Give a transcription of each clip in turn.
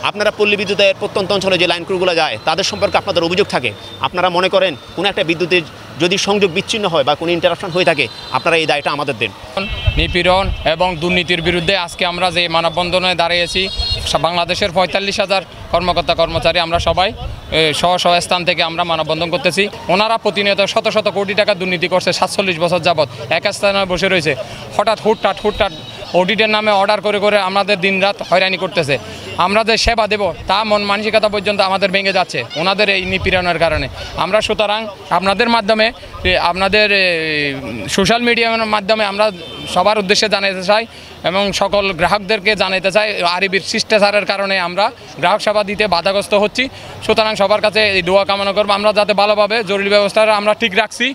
আপনারা পল্লী বিদ্যুতের প্রত্যন্ত অঞ্চলে যে লাইন ক্রুগুলো যায় তাদের সম্পর্কে আপনাদের অভিযোগ থাকে, আপনারা মনে করেন কোনো একটা বিদ্যুতের যদি সংযোগ বিচ্ছিন্ন হয় বা কোনো ইন্টারাপশন হয়ে থাকে, আপনারা এই দায়টা আমাদের দেন। নিপীড়ন এবং দুর্নীতির বিরুদ্ধে আজকে আমরা যে মানববন্ধনে দাঁড়িয়েছি, বাংলাদেশের ৪৫,০০০ কর্মকর্তা কর্মচারী আমরা সবাই স্ব স্থান থেকে আমরা মানববন্ধন করতেছি। ওনারা প্রতিনিয়ত শত শত কোটি টাকা দুর্নীতি করছে, ৪৭ বছর যাবৎ এক স্থানে বসে রয়েছে। হঠাৎ হুটহাট অডিটের নামে অর্ডার করে আমাদের দিনরাত হয়রানি করতেছে। আমরা যে সেবা দেব তা মন মানসিকতা পর্যন্ত আমাদের ভেঙে যাচ্ছে ওনাদের এই নিপীড়নের কারণে। আমরা সুতরাং আপনাদের মাধ্যমে, আপনাদের সোশ্যাল মিডিয়ার মাধ্যমে আমরা সবার উদ্দেশ্যে জানাতে চাই এবং সকল গ্রাহকদেরকে জানাতে চাই, আরবির শিষ্টাচারের কারণে আমরা গ্রাহক সেবা দিতে বাধাগ্রস্ত হচ্ছি। সুতরাং সবার কাছে এই দোয়া কামনা করবো আমরা যাতে ভালোভাবে জরুরি ব্যবস্থাটা আমরা ঠিক রাখছি।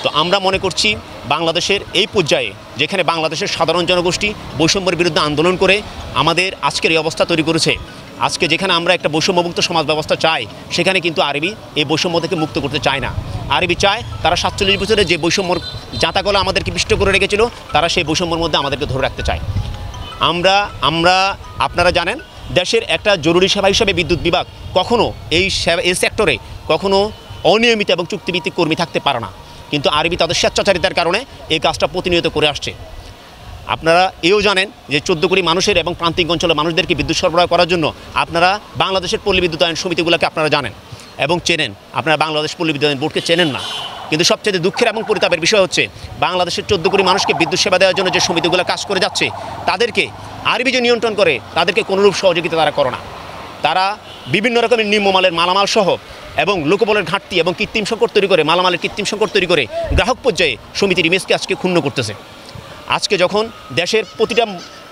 তো আমরা মনে করছি বাংলাদেশের এই পর্যায়ে যেখানে বাংলাদেশের সাধারণ জনগোষ্ঠী বৈষম্যের বিরুদ্ধে আন্দোলন করে আমাদের আজকের এই অবস্থা তৈরি করেছে, আজকে যেখানে আমরা একটা বৈষম্যমুক্ত সমাজ ব্যবস্থা চাই, সেখানে কিন্তু আরবি এই বৈষম্য থেকে মুক্ত করতে চায় না। আরবি চায় তারা ৪৭ বছরে যে বৈষম্যর জাঁতাকলা আমাদেরকে পিষ্ট করে রেখেছিল, তারা সেই বৈষম্যের মধ্যে আমাদেরকে ধরে রাখতে চায়। আমরা আপনারা জানেন দেশের একটা জরুরি সেবা হিসেবে বিদ্যুৎ বিভাগ কখনও এই সেক্টরে কখনও অনিয়মিত এবং চুক্তিভিত্তিক কর্মী থাকতে পারে না, কিন্তু আরবি তাদের স্বেচ্ছাচারিতার কারণে এই কাজটা প্রতিনিয়ত করে আসছে। আপনারা এও জানেন যে ১৪ কোটি মানুষের এবং প্রান্তিক অঞ্চলের মানুষদেরকে বিদ্যুৎ সরবরাহ করার জন্য আপনারা বাংলাদেশের পল্লী বিদ্যুতায়ন সমিতিগুলোকে আপনারা জানেন এবং চেনেন, আপনারা বাংলাদেশ পল্লী বিদ্যুতায়ন বোর্ডকে চেনেন না। কিন্তু সবচেয়ে দুঃখের এবং পরিতাপের বিষয় হচ্ছে বাংলাদেশের ১৪ কোটি মানুষকে বিদ্যুৎ সেবা দেওয়ার জন্য যে সমিতিগুলো কাজ করে যাচ্ছে, তাদেরকে আরবি যে নিয়ন্ত্রণ করে তাদেরকে কোনোরূপ সহযোগিতা তারা করে না। তারা বিভিন্ন রকমের নিম্নমালের মালামাল সহ এবং লোকবলের ঘাটতি এবং কৃত্রিম সংকট তৈরি করে, মালামালের কৃত্রিম সংকট তৈরি করে গ্রাহক পর্যায়ে সমিতির ইমেজকে আজকে ক্ষুণ্ণ করতেছে। আজকে যখন দেশের প্রতিটা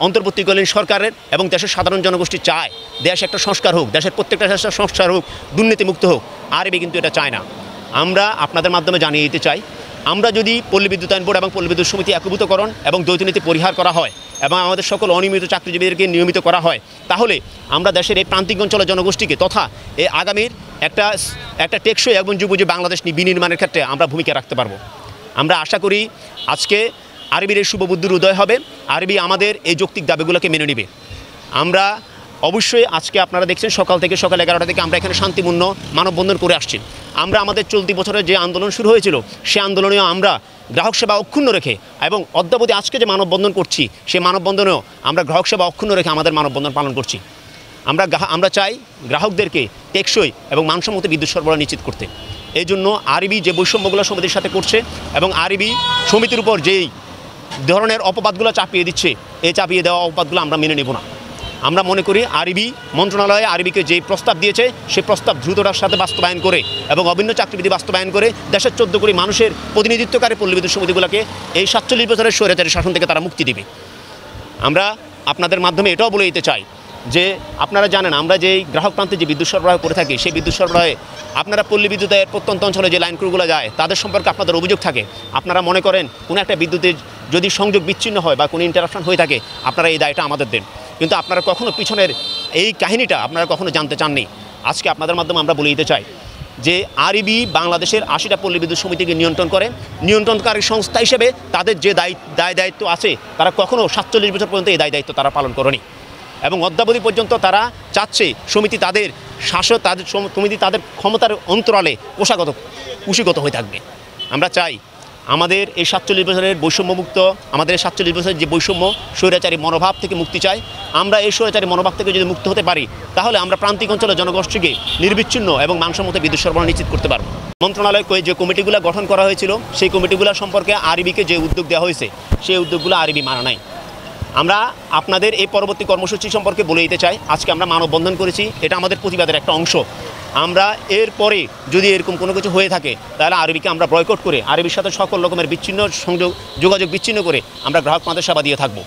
অন্তর্বর্তীকালীন সরকারের এবং দেশের সাধারণ জনগোষ্ঠী চায় দেশ একটা সংস্কার হোক, দেশের প্রত্যেকটা দেশের সংস্কার হোক, দুর্নীতিমুক্ত হোক, আরবি কিন্তু এটা চায় না। আমরা আপনাদের মাধ্যমে জানিয়ে দিতে চাই, আমরা যদি পল্লী বিদ্যুতায়ন বোর্ড এবং পল্লী বিদ্যুৎ সমিতি একীভূতকরণ এবং দ্বৈতনীতি পরিহার করা হয় এবং আমাদের সকল অনিয়মিত চাকরিজীবীদেরকে নিয়মিত করা হয়, তাহলে আমরা দেশের এই প্রান্তিক অঞ্চলের জনগোষ্ঠীকে তথা এই আগামীর একটা টেকসই এবং যুবজী বাংলাদেশ বিনির্মাণের ক্ষেত্রে আমরা ভূমিকা রাখতে পারবো। আমরা আশা করি আজকে আরবির এই শুভবুদ্ধির উদয় হবে, আরবি আমাদের এই যৌক্তিক দাবিগুলোকে মেনে নেবে। আমরা অবশ্যই আজকে আপনারা দেখছেন সকাল 11টা থেকে আমরা এখানে শান্তিপূর্ণ মানববন্ধন করে আসছি। আমরা আমাদের চলতি বছরের যে আন্দোলন শুরু হয়েছিল সেই আন্দোলনেও আমরা গ্রাহক সেবা অক্ষুণ্ণ রেখে এবং অদ্যাবধি আজকে যে মানববন্ধন করছি সেই মানববন্ধনেও আমরা গ্রাহক সেবা অক্ষুণ্ণ রেখে আমাদের মানববন্ধন পালন করছি। আমরা চাই গ্রাহকদেরকে টেকসই এবং মানসম্মত বিদ্যুৎ সরবরাহ নিশ্চিত করতে। এই জন্য আরবি যে বৈষম্যগুলো সমিতির সাথে করছে এবং আরবি সমিতির উপর যেই ধরনের অপবাদগুলো চাপিয়ে দিচ্ছে, এই চাপিয়ে দেওয়া অপবাদগুলো আমরা মেনে নেব না। আমরা মনে করি আরবি মন্ত্রণালয়ে আরবিকে যে প্রস্তাব দিয়েছে সেই প্রস্তাব দ্রুততার সাথে বাস্তবায়ন করে এবং অভিন্ন চাকরিবিধি বাস্তবায়ন করে দেশের ১৪ কোটি মানুষের প্রতিনিধিত্বকারী পল্লী বিদ্যুৎ সমিতিগুলোকে এই ৪৭ বছরের স্বৈরাচারী শাসন থেকে তারা মুক্তি দেবে। আমরা আপনাদের মাধ্যমে এটাও বলে দিতে চাই যে আপনারা জানেন আমরা যেই গ্রাহক প্রান্তে যে বিদ্যুৎ সরবরাহ করে থাকি, সেই বিদ্যুৎ সরবরাহে আপনারা পল্লী বিদ্যুতের প্রত্যন্ত অঞ্চলে যে লাইন ক্রুগুলো যায় তাদের সম্পর্কে আপনাদের অভিযোগ থাকে, আপনারা মনে করেন কোনো একটা বিদ্যুতের যদি সংযোগ বিচ্ছিন্ন হয় বা কোনো ইন্টারাপশন হয়ে থাকে, আপনারা এই দায়টা আমাদের দেন। কিন্তু আপনারা কখনো পিছনের এই কাহিনীটা আপনারা কখনো জানতে চাননি। আজকে আপনাদের মাধ্যমে আমরা বলে দিতে চাই যে আরবি বাংলাদেশের ৮০টা পল্লী বিদ্যুৎ সমিতিকে নিয়ন্ত্রণ করে, নিয়ন্ত্রণকারী সংস্থা হিসেবে তাদের যে দায়িত্ব আছে তারা কখনো ৪৭ বছর পর্যন্ত এই দায়িত্ব তারা পালন করেনি এবং অদ্যাবধি পর্যন্ত তারা চাচ্ছে সমিতি তাদের সমিতি তাদের ক্ষমতার অন্তরালে কুশিগত হয়ে থাকবে। আমরা চাই আমাদের এই ৪৭ বছরের বৈষম্যমুক্ত, আমাদের এই ৪৭ বছরের যে বৈষম্য স্বৈরাচারী মনোভাব থেকে মুক্তি চাই। আমরা এই স্বৈরাচারী মনোভাব থেকে যদি মুক্ত হতে পারি, তাহলে আমরা প্রান্তিক অঞ্চলের জনগোষ্ঠীকে নির্বিচ্ছিন্ন এবং মানসম্মত বিদ্যুৎ সরবরাহ নিশ্চিত করতে পারব। মন্ত্রণালয় যে কমিটিগুলো গঠন করা হয়েছিল সেই কমিটিগুলো সম্পর্কে আরবিকে যে উদ্যোগ দেওয়া হয়েছে সেই উদ্যোগগুলো আরবি মানা নাই। আমরা আপনাদের এই পরবর্তী কর্মসূচি সম্পর্কে বলে দিতে চাই, আজকে আমরা মানববন্ধন করেছি, এটা আমাদের প্রতিবাদের একটা অংশ। আমরা এরপরে যদি এরকম কোনো কিছু হয়ে থাকে তাহলে আরবিকে আমরা বয়কট করে আরবির সাথে সকল রকমের যোগাযোগ বিচ্ছিন্ন করে আমরা গ্রাহক সেবা দিয়ে থাকবো।